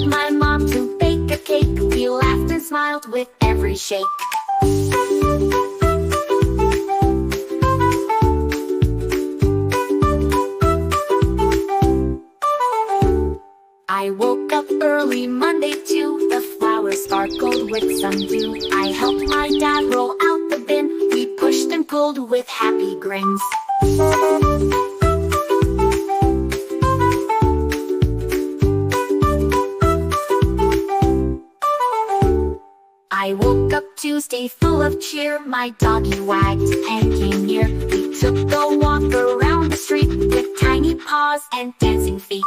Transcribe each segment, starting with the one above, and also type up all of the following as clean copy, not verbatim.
helped my mom to bake a cake. We laughed and smiled with every shake. I woke up early Monday too. The flowers sparkled with some dew. I helped my dad roll out the bin. We pushed and pulled with happy grins. I woke up Tuesday full of cheer. My doggy wagged and came near. We took a walk around the street with tiny paws and dancing feet.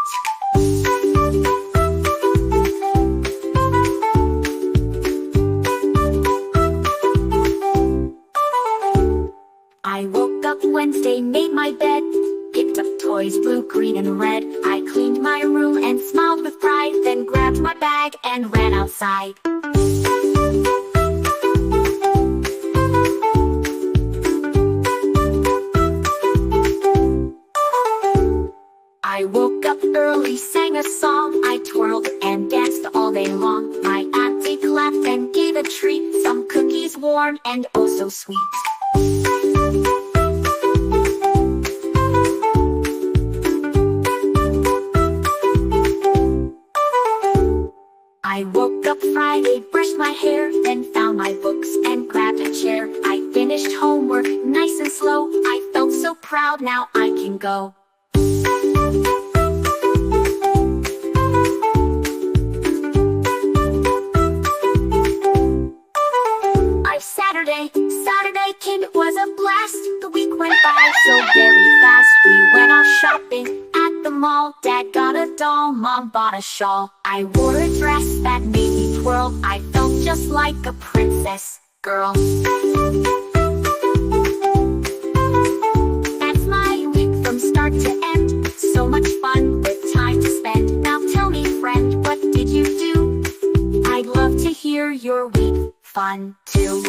I woke up Wednesday, made my bed, picked up toys blue, green, and red. I cleaned my room and smiled with pride, then grabbed my bag and ran outside. I woke up early, sang a song. I twirled and danced all day long. My auntie clapped and gave a treat, some cookies warm and oh so sweet. I woke up Friday, brushed my hair, then found my books and grabbed a chair. I finished homework nice and slow. I felt so proud, now I can go. Saturday came, it was a blast. The week went by so very fast. We went off shopping at the mall. Dad got a doll, Mom bought a shawl. I wore a dress that made me twirl. I felt just like a princess girl. That's my week from start to end. So much fun with time to spend. Now tell me, friend, what did you do? I'd love to hear your week fun too.